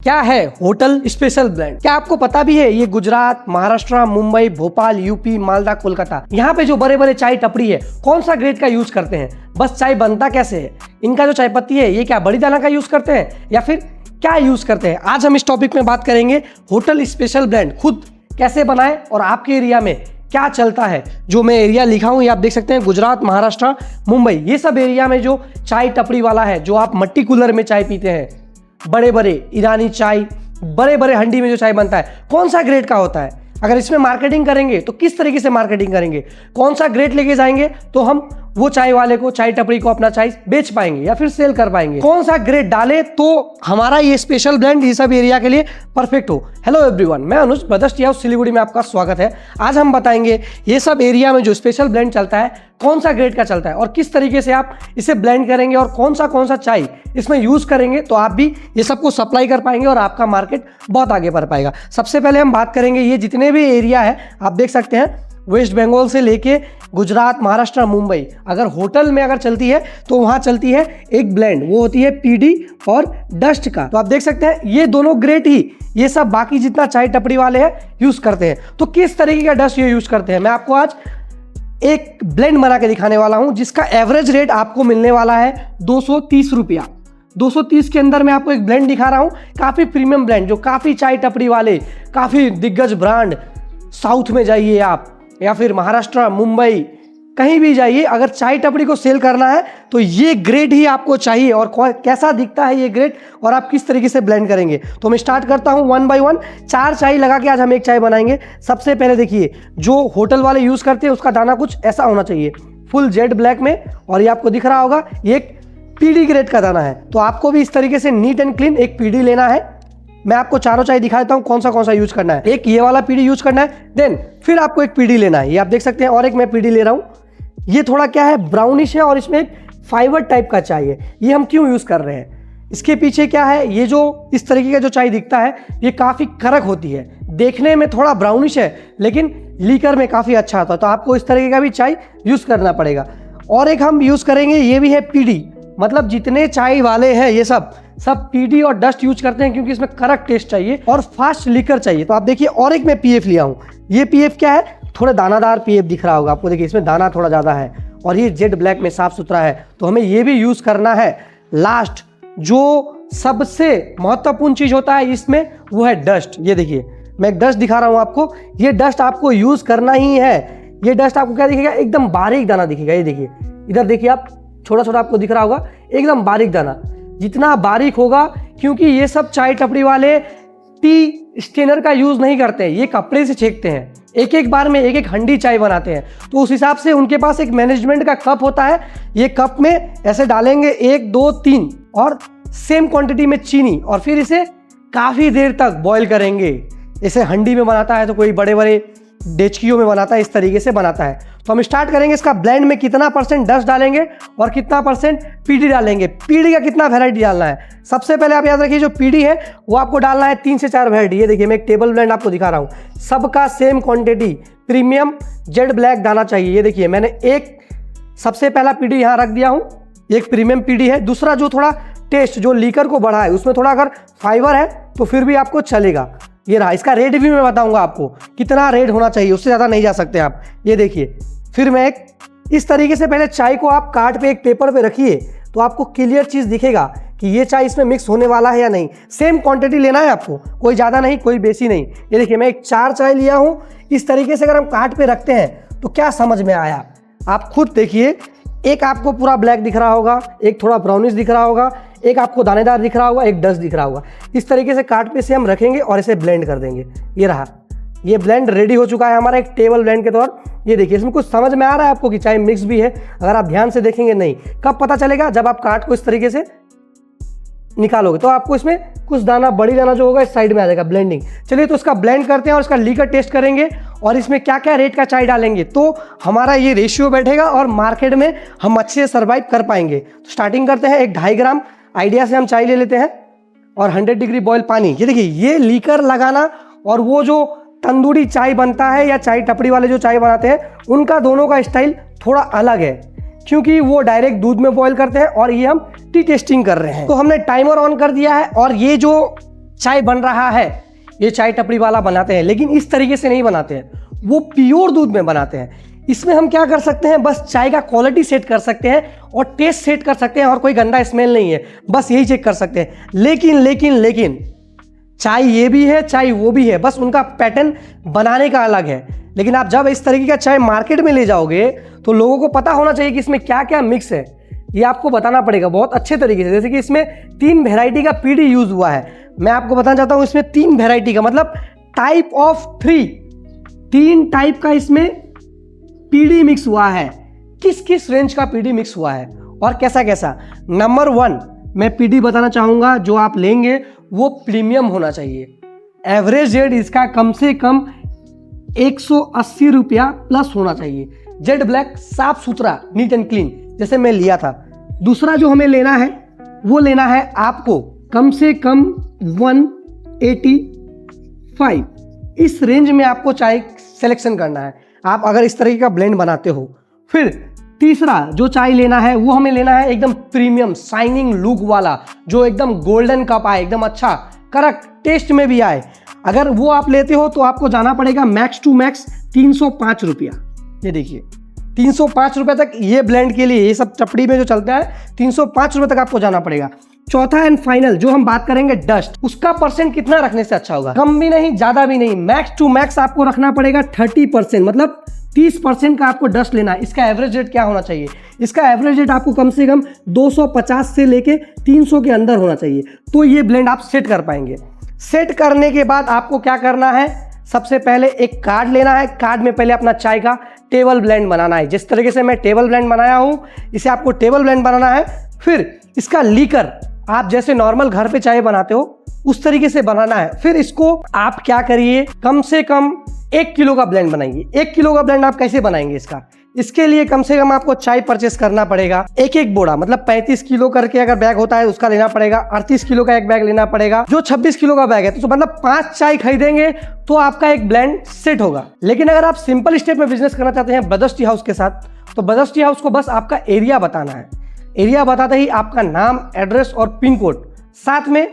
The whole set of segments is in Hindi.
क्या है होटल स्पेशल ब्लेंड? क्या आपको पता भी है ये गुजरात, महाराष्ट्र, मुंबई, भोपाल, यूपी, मालदा, कोलकाता, यहाँ पे जो बड़े बड़े चाय टपरी है कौन सा ग्रेड का यूज करते हैं? बस चाय बनता कैसे है, इनका जो चाय पत्ती है ये क्या बड़ी दाना का यूज करते हैं या फिर क्या यूज करते हैं? आज हम इस टॉपिक में बात करेंगे होटल स्पेशल ब्लेंड खुद कैसे बनाए और आपके एरिया में क्या चलता है। जो मैं एरिया लिखा हूँ ये आप देख सकते हैं, गुजरात, महाराष्ट्र, मुंबई, ये सब एरिया में जो चाय टपरी वाला है, जो आप मट्टी कूलर में चाय पीते हैं, बड़े बड़े ईरानी चाय, बड़े बड़े हंडी में जो चाय बनता है, कौन सा ग्रेड का होता है? अगर इसमें मार्केटिंग करेंगे तो किस तरीके से मार्केटिंग करेंगे, कौन सा ग्रेड लेके जाएंगे तो हम वो चाय वाले को, चाय टपरी को अपना चाय बेच पाएंगे या फिर सेल कर पाएंगे, कौन सा ग्रेड डाले तो हमारा ये स्पेशल ब्लेंड ये सब एरिया के लिए परफेक्ट हो। हेलो एवरीवन, मैं अनुज ब्रदर्स टी हाउस सिलीगुड़ी में आपका स्वागत है। आज हम बताएंगे ये सब एरिया में जो स्पेशल ब्लेंड चलता है कौन सा ग्रेड का चलता है और किस तरीके से आप इसे ब्लेंड करेंगे और कौन सा चाय इसमें यूज करेंगे तो आप भी ये सबको सप्लाई कर पाएंगे और आपका मार्केट बहुत आगे बढ़ पाएगा। सबसे पहले हम बात करेंगे ये जितने भी एरिया है आप देख सकते हैं, वेस्ट बंगाल से लेके गुजरात, महाराष्ट्र, मुंबई, अगर होटल में अगर चलती है तो वहाँ चलती है एक ब्लेंड, वो होती है पीडी और डस्ट का। तो आप देख सकते हैं ये दोनों ग्रेड ही ये सब बाकी जितना चाय टपरी वाले हैं यूज करते हैं। तो किस तरीके का डस्ट ये यूज करते हैं मैं आपको आज एक ब्लेंड बना के दिखाने वाला हूं, जिसका एवरेज रेट आपको मिलने वाला है 230 रुपया। 230 के अंदर मैं आपको एक ब्लेंड दिखा रहा हूं, काफ़ी प्रीमियम ब्लेंड, जो काफ़ी चाय टपरी वाले, काफ़ी दिग्गज ब्रांड, साउथ में जाइए आप या फिर महाराष्ट्र, मुंबई, कहीं भी जाइए, अगर चाय टपरी को सेल करना है तो ये ग्रेड ही आपको चाहिए। और कैसा दिखता है ये ग्रेड और आप किस तरीके से ब्लेंड करेंगे तो मैं स्टार्ट करता हूं 1 बाय 1। 4 चाय लगा के आज हम एक चाय बनाएंगे। सबसे पहले देखिए, जो होटल वाले यूज़ करते हैं उसका दाना कुछ ऐसा होना चाहिए, फुल जेड ब्लैक में, और ये आपको दिख रहा होगा ये एक पीडी ग्रेड का दाना है। तो आपको भी इस तरीके से नीट एंड क्लीन एक पीडी लेना है। मैं आपको चारों चाय दिखा देता हूँ कौन सा यूज करना है। एक ये वाला पीडी यूज करना है, देन फिर आपको एक पीडी लेना है, ये आप देख सकते हैं। और एक मैं पीडी ले रहा हूँ, ये थोड़ा क्या है ब्राउनिश है और इसमें एक फाइबर टाइप का चाय है। ये हम क्यों यूज कर रहे हैं, इसके पीछे क्या है, ये जो इस तरीके का जो चाय दिखता है ये काफ़ी कड़क होती है, देखने में थोड़ा ब्राउनिश है लेकिन लीकर में काफ़ी अच्छा होता है। तो आपको इस तरीके का भी चाय यूज करना पड़ेगा। और एक हम यूज करेंगे, ये भी है पीडी, मतलब जितने चाय वाले हैं ये सब पीडी और डस्ट यूज करते हैं क्योंकि इसमें कड़क टेस्ट चाहिए और फास्ट लीकर चाहिए। तो आप देखिए, और एक मैं पीएफ लिया हूँ, ये पीएफ क्या है, थोड़ा दानादार पीएफ दिख रहा होगा आपको, देखिए इसमें दाना थोड़ा ज़्यादा है और ये जेड ब्लैक में साफ सुथरा है। तो हमें ये भी यूज़ करना है। लास्ट जो सबसे महत्वपूर्ण चीज़ होता है इसमें वो है डस्ट। ये देखिए मैं एक डस्ट दिखा रहा हूँ आपको, ये डस्ट आपको यूज़ करना ही है। ये डस्ट आपको क्या दिखेगा, एकदम बारीक दाना दिखेगा। ये देखिए इधर देखिए आप, छोटा छोटा आपको दिख रहा होगा, एकदम बारीक दाना, जितना बारीक होगा, क्योंकि ये सब चाय टपरी वाले टी स्टेनर का यूज़ नहीं करते हैं, ये कपड़े से छेकते हैं, एक एक बार में एक एक हंडी चाय बनाते हैं। तो उस हिसाब से उनके पास एक मैनेजमेंट का कप होता है, ये कप में ऐसे डालेंगे 1 2 3 और सेम क्वांटिटी में चीनी, और फिर इसे काफ़ी देर तक बॉईल करेंगे। इसे हंडी में बनाता है तो कोई बड़े बड़े डेचकियों में बनाता है, इस तरीके से बनाता है। तो हम स्टार्ट करेंगे इसका ब्लेंड में कितना % डस्ट डालेंगे और कितना % पीडी डालेंगे। पीडी का कितना वैरायटी डालना है, सबसे पहले आप याद रखिए जो पीडी है वो आपको डालना है 3 से 4 वैरायटी। ये देखिए मैं एक टेबल ब्लेंड आपको दिखा रहा हूँ, सबका same quantity, premium Z black दाना चाहिए। ये देखिए मैंने एक सबसे पहला पीडी यहाँ रख दिया हूँ, एक प्रीमियम पीडी है। दूसरा जो थोड़ा टेस्ट, जो लीकर को बढ़ा है, उसमें थोड़ा अगर फाइबर है तो फिर भी आपको चलेगा। ये रहा, इसका रेट भी मैं बताऊंगा आपको कितना रेट होना चाहिए, उससे ज़्यादा नहीं जा सकते आप। ये देखिए, फिर मैं एक इस तरीके से पहले चाय को आप काट पे एक पेपर पे रखिए तो आपको क्लियर चीज़ दिखेगा कि ये चाय इसमें मिक्स होने वाला है या नहीं। सेम क्वांटिटी लेना है आपको, कोई ज़्यादा नहीं कोई बेसी नहीं। ये देखिए मैं एक 4 चाय लिया हूँ। इस तरीके से अगर हम काट पे रखते हैं तो क्या समझ में आया, आप खुद देखिए। एक आपको पूरा ब्लैक दिख रहा होगा, एक थोड़ा ब्राउनिश दिख रहा होगा, एक आपको दानेदार दिख रहा होगा, एक डस्ट दिख रहा होगा। इस तरीके से काट पे से हम रखेंगे और इसे ब्लेंड कर देंगे। ये रहा, ये ब्लेंड रेडी हो चुका है हमारा एक टेबल ब्लेंड के तौर। ये देखिए इसमें कुछ समझ में आ रहा है आपको कि चाय मिक्स भी है, अगर आप ध्यान से देखेंगे नहीं। कब पता चलेगा, जब आप काट को इस तरीके से निकालोगे तो आपको इसमें कुछ दाना, बड़ी दाना जो होगा इस साइड में आ जाएगा ब्लेंडिंग। चलिए तो इसका ब्लेंड करते हैं और इसका लीकर टेस्ट करेंगे और इसमें क्या क्या रेट का चाय डालेंगे तो हमारा ये रेशियो बैठेगा और मार्केट में हम अच्छे से सर्वाइव कर पाएंगे। तो स्टार्टिंग करते हैं, एक 2.5 ग्राम आइडिया से हम चाय ले लेते हैं और 100 डिग्री बॉयल पानी। ये देखिए ये लीकर लगाना और वो जो तंदूरी चाय बनता है या चाय टपरी वाले जो चाय बनाते हैं उनका दोनों का स्टाइल थोड़ा अलग है, क्योंकि वो डायरेक्ट दूध में बॉईल करते हैं और ये हम टी टेस्टिंग कर रहे हैं। तो हमने टाइमर ऑन कर दिया है और ये जो चाय बन रहा है, ये चाय टपरी वाला बनाते हैं, लेकिन इस तरीके से नहीं बनाते हैं, वो प्योर दूध में बनाते हैं। इसमें हम क्या कर सकते हैं, बस चाय का क्वालिटी सेट कर सकते हैं और टेस्ट सेट कर सकते हैं, और कोई गंदा स्मेल नहीं है, बस यही चेक कर सकते हैं। लेकिन चाय ये भी है, चाय वो भी है, बस उनका पैटर्न बनाने का अलग है। लेकिन आप जब इस तरीके का चाय मार्केट में ले जाओगे तो लोगों को पता होना चाहिए कि इसमें क्या क्या मिक्स है, ये आपको बताना पड़ेगा बहुत अच्छे तरीके से। जैसे कि इसमें 3 वेराइटी का पीडी यूज हुआ है, मैं आपको बताना चाहता हूँ इसमें 3 वेराइटी का, मतलब टाइप ऑफ 3 टाइप का इसमें पीडी मिक्स हुआ है। किस किस रेंज का पीडी मिक्स हुआ है और कैसा कैसा। नंबर 1 मैं पीडी बताना चाहूंगा, जो आप लेंगे वो प्रीमियम होना चाहिए। एवरेज रेट इसका कम से कम 180 रुपया प्लस होना चाहिए। जेड ब्लैक साफ सुथरा, नीट एंड क्लीन, जैसे मैं लिया था। दूसरा जो हमें लेना है वो लेना है आपको कम से कम 185, इस रेंज में आपको चाय सिलेक्शन करना है आप अगर इस तरीके का ब्लेंड बनाते हो। फिर तीसरा जो चाय लेना है वो हमें लेना है एकदम प्रीमियम शाइनिंग लुक वाला, जो एकदम गोल्डन कप आए, एकदम अच्छा करेक्ट टेस्ट में भी आए। अगर वो आप लेते हो तो आपको जाना पड़ेगा मैक्स टू मैक्स 305 रुपया। ये देखिए 305 रुपये तक ये ब्लेंड के लिए, ये सब टपड़ी में जो चलता है 305 रुपये तक आपको जाना पड़ेगा। चौथा एंड फाइनल जो हम बात करेंगे डस्ट, उसका परसेंट कितना रखने से अच्छा होगा, कम भी नहीं ज्यादा भी नहीं, मैक्स टू मैक्स आपको रखना पड़ेगा 30%, मतलब 30% का आपको डस्ट लेना है। इसका एवरेज रेट क्या होना चाहिए, इसका एवरेज रेट आपको कम से कम 250 से लेके 300 के अंदर होना चाहिए, तो ये ब्लेंड आप सेट कर पाएंगे। सेट करने के बाद आपको क्या करना है, सबसे पहले एक कार्ड लेना है, कार्ड में पहले अपना चाय का टेबल ब्लेंड बनाना है। जिस तरीके से मैं टेबल ब्लेंड बनाया हूं, इसे आपको टेबल ब्लेंड बनाना है। फिर इसका लीकर आप जैसे नॉर्मल घर पे चाय बनाते हो उस तरीके से बनाना है। फिर इसको आप क्या करिए, कम से कम 1 किलो का ब्लेंड बनाइए। 1 किलो का ब्लेंड आप कैसे बनाएंगे इसके लिए कम से कम आपको चाय परचेस करना पड़ेगा, एक बोरा, मतलब 35 किलो करके अगर बैग होता है उसका लेना पड़ेगा, 38 किलो का एक बैग लेना पड़ेगा, जो 26 किलो का बैग है तो मतलब 5 चाय खरीदेंगे तो आपका एक ब्लेंड सेट होगा। लेकिन अगर आप सिंपल स्टेप में बिजनेस करना चाहते हैं ब्रदर्स टी हाउस के साथ, तो ब्रदर्स टी हाउस को बस आपका एरिया बताना है। एरिया बताते ही आपका नाम, एड्रेस और पिन कोड, साथ में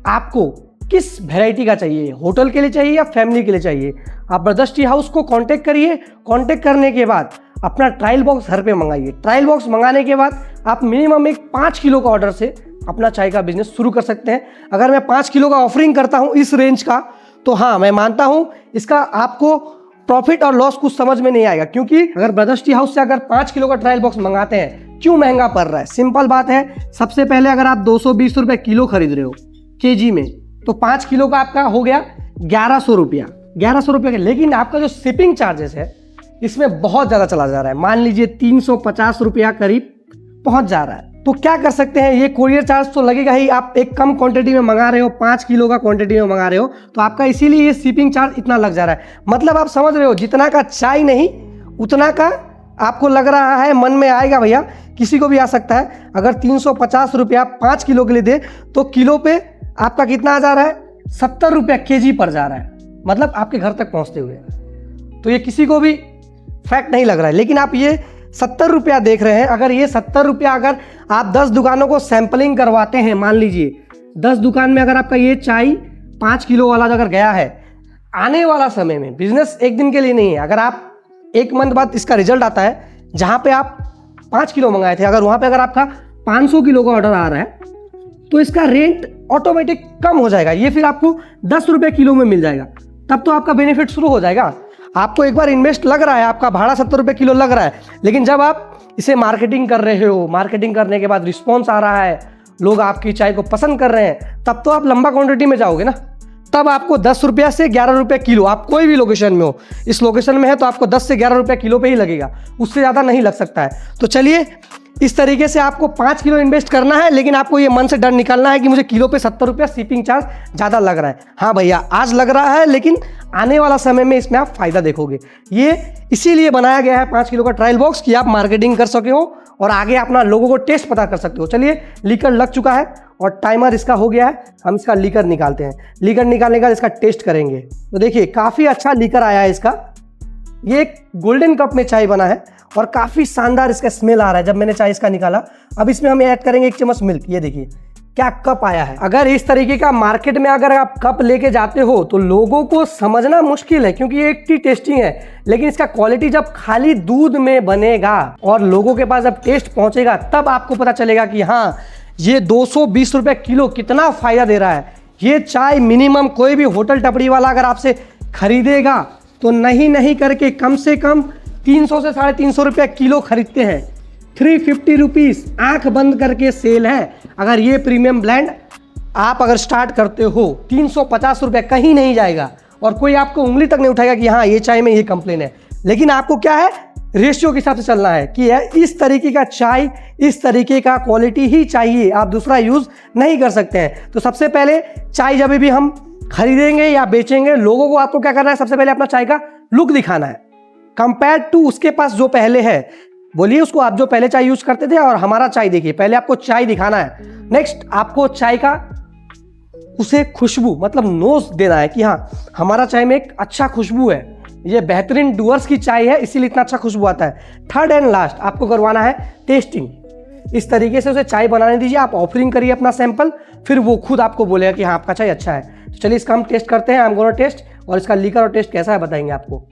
आपको किस वैरायटी का चाहिए, होटल के लिए चाहिए या फैमिली के लिए चाहिए, आप ब्रदर्स टी हाउस को कांटेक्ट करिए। कांटेक्ट करने के बाद अपना ट्रायल बॉक्स घर पे मंगाइए। ट्रायल बॉक्स मंगाने के बाद आप मिनिमम एक 5 किलो का ऑर्डर से अपना चाय का बिजनेस शुरू कर सकते हैं। अगर मैं 5 किलो का ऑफरिंग करता हूं इस रेंज का, तो हाँ मैं मानता हूं इसका आपको प्रॉफिट और लॉस कुछ समझ में नहीं आएगा, क्योंकि अगर ब्रदर्स टी हाउस से अगर 5 किलो का ट्रायल बॉक्स मंगाते हैं, क्यों महंगा पड़ रहा है, सिंपल बात है। सबसे पहले अगर आप 220 रुपये किलो खरीद रहे हो केजी में, तो 5 किलो का आपका हो गया 1100 रुपया, 1100 रुपये का। लेकिन आपका जो शिपिंग चार्जेस है इसमें बहुत ज़्यादा चला जा रहा है, मान लीजिए 350 रुपया करीब पहुंच जा रहा है। तो क्या कर सकते हैं, ये कोरियर चार्ज तो लगेगा ही, आप एक कम क्वांटिटी में मंगा रहे हो, 5 किलो का क्वांटिटी में मंगा रहे हो, तो आपका इसीलिए ये शिपिंग चार्ज इतना लग जा रहा है। मतलब आप समझ रहे हो, जितना का चाय नहीं उतना का आपको लग रहा है, मन में आएगा भैया, किसी को भी आ सकता है। अगर 350 रुपया 5 किलो के लिए दे तो किलो पे आपका कितना आ जा रहा है, 70 रुपया केजी पर जा रहा है, मतलब आपके घर तक पहुंचते हुए। तो ये किसी को भी फैक्ट नहीं लग रहा है, लेकिन आप ये 70 रुपया देख रहे हैं। अगर ये 70 रुपया अगर आप 10 दुकानों को सैंपलिंग करवाते हैं, मान लीजिए 10 दुकान में अगर आपका ये चाय 5 किलो वाला अगर गया है, आने वाला समय में बिजनेस एक दिन के लिए नहीं है। अगर आप 1 मंथ बाद इसका रिजल्ट आता है, जहाँ पे आप 5 किलो मंगाए थे, अगर वहाँ पे अगर आपका 500 किलो का ऑर्डर आ रहा है, तो इसका रेट ऑटोमेटिक कम हो जाएगा, ये फिर आपको 10 रुपये किलो में मिल जाएगा। तब तो आपका बेनिफिट शुरू हो जाएगा। आपको एक बार इन्वेस्ट लग रहा है, आपका भाड़ा 70 रुपये किलो लग रहा है, लेकिन जब आप इसे मार्केटिंग कर रहे हो, मार्केटिंग करने के बाद रिस्पॉन्स आ रहा है, लोग आपकी चाय को पसंद कर रहे हैं, तब तो आप लंबा क्वांटिटी में जाओगे ना। तब आपको 10 रुपया से 11 रुपये किलो, आप कोई भी लोकेशन में हो, इस लोकेशन में है तो आपको 10 से 11 रुपये किलो पे ही लगेगा, उससे ज़्यादा नहीं लग सकता है। तो चलिए, इस तरीके से आपको 5 किलो इन्वेस्ट करना है, लेकिन आपको ये मन से डर निकालना है कि मुझे किलो पे 70 रुपया शिपिंग चार्ज ज़्यादा लग रहा है। हाँ भैया, आज लग रहा है, लेकिन आने वाला समय में इसमें आप फायदा देखोगे। ये इसीलिए बनाया गया है 5 किलो का ट्रायल बॉक्स, कि आप मार्केटिंग कर सके हो और आगे अपना लोगों को टेस्ट पता कर सकते हो। चलिए, लीकर लग चुका है और टाइमर इसका हो गया है, हम इसका लीकर निकालते हैं। लीकर निकालने के बाद इसका टेस्ट करेंगे। तो देखिए, काफ़ी अच्छा लीकर आया है इसका। ये एक गोल्डन कप में चाय बना है और काफ़ी शानदार इसका स्मेल आ रहा है जब मैंने चाय इसका निकाला। अब इसमें हम ऐड करेंगे 1 चम्मच मिल्क। ये देखिए, क्या कप आया है। अगर इस तरीके का मार्केट में अगर आप कप लेके जाते हो तो लोगों को समझना मुश्किल है, क्योंकि ये एक टी टेस्टिंग है, लेकिन इसका क्वालिटी जब खाली दूध में बनेगा और लोगों के पास जब टेस्ट पहुंचेगा तब आपको पता चलेगा कि हाँ ये 220 रुपये किलो कितना फायदा दे रहा है। ये चाय मिनिमम कोई भी होटल टपरी वाला अगर आपसे खरीदेगा तो नहीं करके कम से कम 300 से 350 रुपये किलो खरीदते हैं। 350 रुपीज़ आँख बंद करके सेल है। अगर ये प्रीमियम ब्लेंड आप अगर स्टार्ट करते हो 350 रुपये कहीं नहीं जाएगा और कोई आपको उंगली तक नहीं उठाएगा कि हाँ ये चाय में ये कंप्लेन है। लेकिन आपको क्या है, रेशियो के हिसाब से चलना है कि इस तरीके का चाय, इस तरीके का क्वालिटी ही चाहिए, आप दूसरा यूज़ नहीं कर सकते हैं। तो सबसे पहले चाय जब भी हम खरीदेंगे या बेचेंगे, लोगों को आपको क्या करना है, सबसे पहले अपना चाय का लुक दिखाना है कंपेयर टू उसके पास जो पहले है। बोलिए उसको, आप जो पहले चाय यूज करते थे और हमारा चाय देखिए, पहले आपको चाय दिखाना है। नेक्स्ट आपको चाय का उसे खुशबू मतलब नोज देना है कि हाँ हमारा चाय में एक अच्छा खुशबू है, ये बेहतरीन डूअर्स की चाय है इसीलिए इतना अच्छा खुशबू आता है। थर्ड एंड लास्ट आपको करवाना है टेस्टिंग। इस तरीके से उसे चाय बनाने दीजिए, आप ऑफरिंग करिए अपना सैंपल, फिर वो खुद आपको बोलेगा कि हाँ आपका चाय अच्छा है। तो चलिए इसका हम टेस्ट करते हैं। आई एम गोना टेस्ट, और इसका लीकर और टेस्ट कैसा है बताएंगे आपको।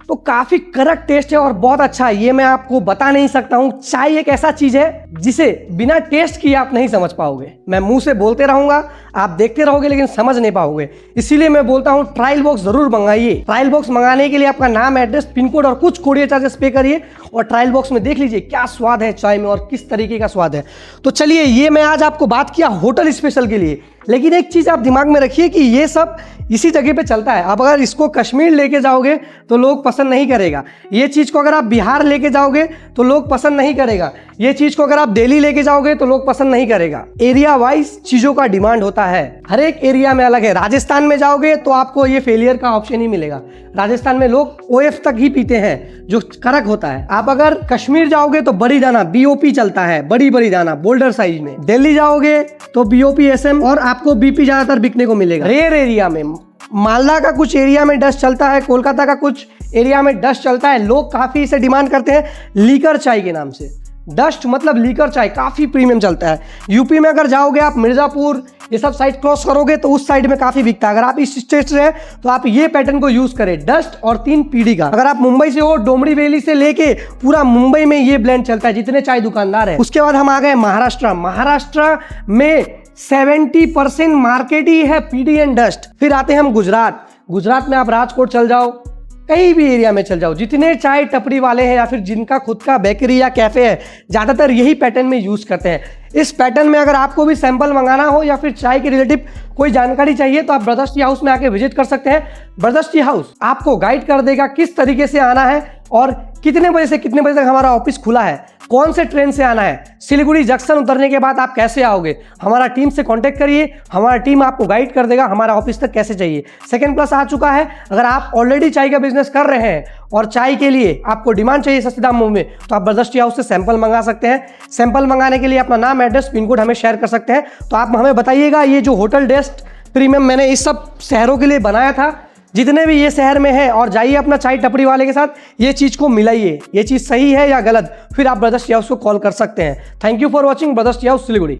तो काफी करेक्ट टेस्ट है और बहुत अच्छा है, ये मैं आपको बता नहीं सकता हूं। चाय एक ऐसा चीज है जिसे बिना टेस्ट किए आप नहीं समझ पाओगे। मैं मुंह से बोलते रहूंगा, आप देखते रहोगे लेकिन समझ नहीं पाओगे। इसीलिए मैं बोलता हूं ट्रायल बॉक्स जरूर मंगाइए। ट्रायल बॉक्स मंगाने के लिए आपका नाम, एड्रेस, पिन कोड और कुछ कोरियर चार्जेस पे करिए और ट्रायल बॉक्स में देख लीजिए क्या स्वाद है चाय में और किस तरीके का स्वाद है। तो चलिए, ये मैं आज आपको बात किया होटल स्पेशल के लिए, लेकिन एक चीज आप दिमाग में रखिए कि ये सब इसी जगह पे चलता है। अब अगर इसको कश्मीर लेके जाओगे तो लोग पसंद नहीं करेगा। ये चीज को अगर आप बिहार लेके जाओगे तो लोग पसंद नहीं करेगा। ये चीज को अगर आप दिल्ली लेके जाओगे तो लोग पसंद नहीं करेगा। एरिया वाइज चीजों का डिमांड होता है, हर एक एरिया में अलग है। राजस्थान में जाओगे तो आपको ये फेलियर का ऑप्शन ही मिलेगा। राजस्थान में लोग OF तक ही पीते हैं जो कड़क होता है। आप अगर कश्मीर जाओगे तो बड़ी दाना BOP चलता है, बड़ी दाना बोल्डर साइज में। दिल्ली जाओगे तो BOP SM और आपको BP ज्यादातर बिकने को मिलेगा। रेयर एरिया में मालदा का कुछ एरिया में डस्ट चलता है, कोलकाता का कुछ एरिया में डस्ट चलता है। लोग काफी इसे डिमांड करते हैं लीकर चाय के नाम से। डस्ट मतलब लीकर चाय काफी प्रीमियम चलता है। यूपी में अगर जाओगे आप मिर्जापुर ये सब साइड क्रॉस करोगे तो उस साइड में काफी बिकता है। अगर आप इस स्टेट से हैं तो आप ये पैटर्न को यूज करें, डस्ट और 3 पीढ़ी का। अगर आप मुंबई से हो, डोमरी वैली से लेके पूरा मुंबई में ये ब्लेंड चलता है जितने चाय दुकानदार है। उसके बाद हम आ गए महाराष्ट्र। महाराष्ट्र में 70% मार्केट ही है पीडी एंड डस्ट। फिर आते हैं हम गुजरात। गुजरात में आप राजकोट चल जाओ, कहीं भी एरिया में चल जाओ, जितने चाय टपरी वाले हैं या फिर जिनका खुद का बेकरी या कैफे है, ज्यादातर यही पैटर्न में यूज करते हैं। इस पैटर्न में अगर आपको भी सैंपल मंगाना हो या फिर चाय के रिलेटिव कोई जानकारी चाहिए तो आप ब्रदर्स टी हाउस में आके विजिट कर सकते हैं। ब्रदर्स टी हाउस आपको गाइड कर देगा किस तरीके से आना है और कितने बजे से कितने बजे तक हमारा ऑफिस खुला है, कौन से ट्रेन से आना है, सिलीगुड़ी जंक्शन उतरने के बाद आप कैसे आओगे। हमारा टीम से कांटेक्ट करिए, हमारा टीम आपको गाइड कर देगा हमारा ऑफिस तक कैसे चाहिए। सेकंड प्लस आ चुका है, अगर आप ऑलरेडी चाय का बिजनेस कर रहे हैं और चाय के लिए आपको डिमांड चाहिए सस्ते दामों में तो आप ब्रदर्स टी हाउस से सैंपल मंगा सकते हैं। सैंपल मंगाने के लिए अपना नाम, एड्रेस, पिन कोड हमें शेयर कर सकते हैं। तो आप हमें बताइएगा, ये जो होटल डेस्ट प्रीमियम मैंने इस सब शहरों के लिए बनाया था, जितने भी ये शहर में है, और जाइए अपना चाय टपरी वाले के साथ ये चीज को मिलाइए, ये चीज सही है या गलत, फिर आप ब्रदर्स टी हाउस को कॉल कर सकते हैं। Thank you for watching brothers tea house Siliguri.